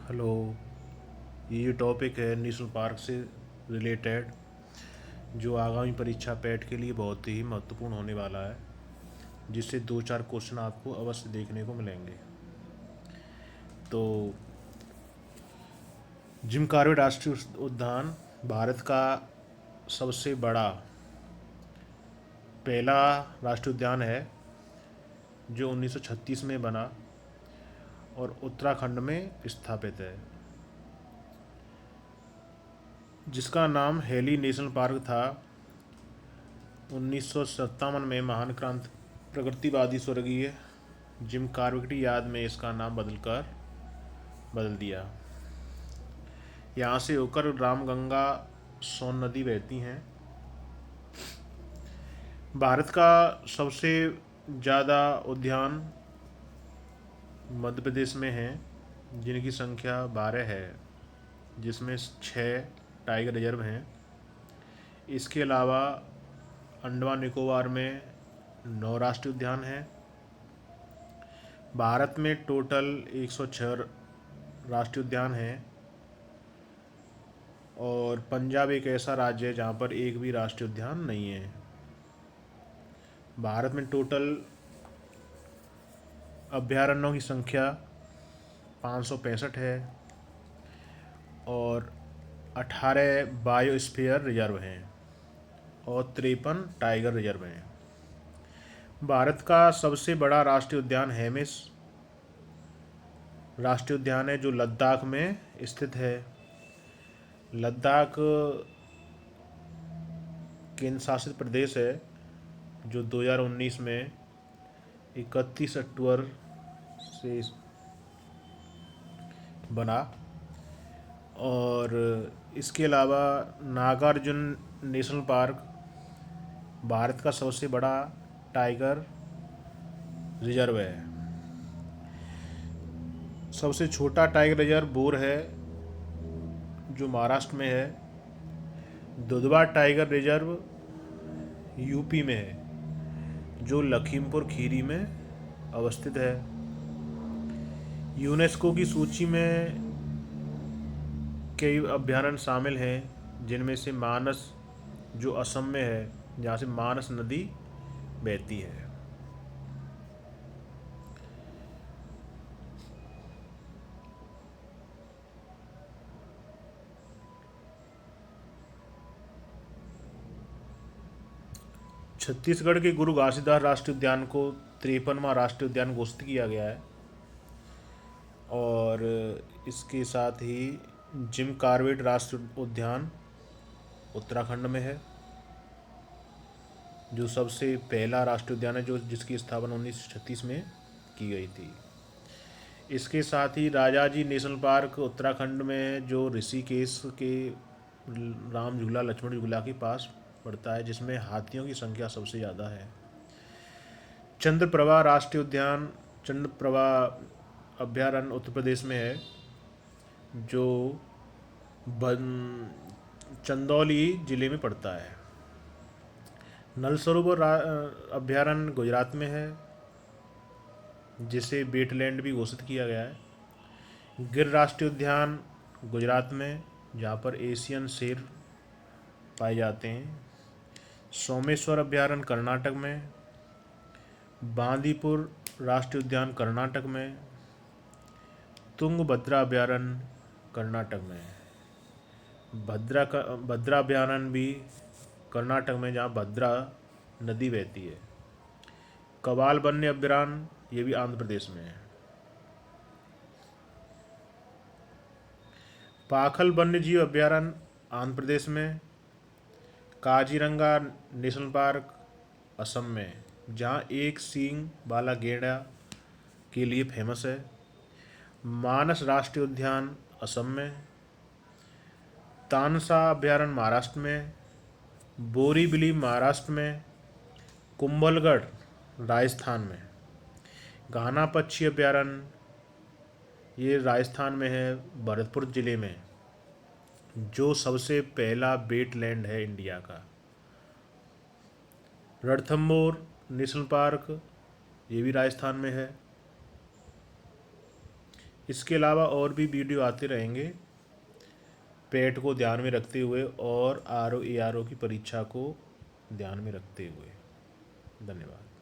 Hello. ये topic है national park से रिलेटेड, जो आगामी परीक्षा पैट के लिए बहुत ही महत्वपूर्ण होने वाला है, जिससे दो चार क्वेश्चन आपको अवश्य देखने को मिलेंगे। तो जिम कॉर्बेट राष्ट्रीय उद्यान भारत का सबसे बड़ा पहला राष्ट्रीय उद्यान है, जो 1936 में बना और उत्तराखंड में स्थापित है, जिसका नाम हेली नेशनल पार्क था। 1957 में महान क्रांति प्रगतिवादी स्वर्गीय जिम कार्बेट की याद में इसका नाम बदल दिया। यहाँ से होकर रामगंगा सोन नदी बहती हैं। भारत का सबसे ज़्यादा उद्यान मध्य प्रदेश में हैं, जिनकी संख्या 12 है, जिसमें 6 टाइगर रिजर्व हैं। इसके अलावा अंडमान निकोबार में 9 राष्ट्रीय उद्यान हैं। भारत में टोटल 106 राष्ट्रीय उद्यान हैं, और पंजाब एक ऐसा राज्य है जहाँ पर एक भी राष्ट्रीय उद्यान नहीं है। भारत में टोटल अभयारण्यों की संख्या 565 है, और 18 बायोस्फीयर रिजर्व हैं और 53 टाइगर रिजर्व हैं। भारत का सबसे बड़ा राष्ट्रीय उद्यान हेमिस राष्ट्रीय उद्यान है, जो लद्दाख में स्थित है। लद्दाख केंद्र शासित प्रदेश है, जो 2019 में 31 अक्टूबर से बना। और इसके अलावा नागार्जुन नेशनल पार्क भारत का सबसे बड़ा टाइगर रिजर्व है। सबसे छोटा टाइगर रिजर्व बोर है, जो महाराष्ट्र में है। दुधवा टाइगर रिजर्व यूपी में है, जो लखीमपुर खीरी में अवस्थित है। यूनेस्को की सूची में कई अभयारण्य शामिल हैं, जिनमें से मानस, जो असम में है, जहाँ से मानस नदी बहती है। छत्तीसगढ़ के गुरु घासीदास राष्ट्रीय उद्यान को 53वां राष्ट्रीय उद्यान घोषित किया गया है। और इसके साथ ही जिम कॉर्बेट राष्ट्रीय उद्यान उत्तराखंड में है, जो सबसे पहला राष्ट्रीय उद्यान है, जो जिसकी स्थापना 1936 में की गई थी। इसके साथ ही राजाजी नेशनल पार्क उत्तराखंड में है, जो ऋषिकेश के राम झूला लक्ष्मण झूला के पास पड़ता है, जिसमें हाथियों की संख्या सबसे ज़्यादा है। चंद्रप्रभा राष्ट्रीय उद्यान, चंद्रप्रभा अभयारण्य उत्तर प्रदेश में है, जो चंदौली जिले में पड़ता है। नल सरोवर अभयारण्य गुजरात में है, जिसे वेटलैंड भी घोषित किया गया है। गिर राष्ट्रीय उद्यान गुजरात में, जहाँ पर एशियन शेर पाए जाते हैं। सोमेश्वर अभयारण्य कर्नाटक में। बांदीपुर राष्ट्रीय उद्यान कर्नाटक में। तुंगभद्रा अभयारण्य कर्नाटक में। भद्रा अभयारण्य भी कर्नाटक में, जहाँ भद्रा नदी बहती है। कवाल वन्य अभयारण्य ये भी आंध्र प्रदेश में है। पाखल वन्यजीव अभयारण्य आंध्र प्रदेश में। काजीरंगा नेशनल पार्क असम में, जहाँ एक सींग वाला गैंडा के लिए फेमस है। मानस राष्ट्रीय उद्यान असम में। तानसा अभयारण्य महाराष्ट्र में। बोरीबिली महाराष्ट्र में। कुंभलगढ़ राजस्थान में। घाना पक्षी अभयारण्य ये राजस्थान में है, भरतपुर ज़िले में, जो सबसे पहला वेटलैंड है इंडिया का। रणथंभौर नेशनल पार्क ये भी राजस्थान में है। इसके अलावा और भी वीडियो आते रहेंगे पेट को ध्यान में रखते हुए और R O A R O की परीक्षा को ध्यान में रखते हुए। धन्यवाद।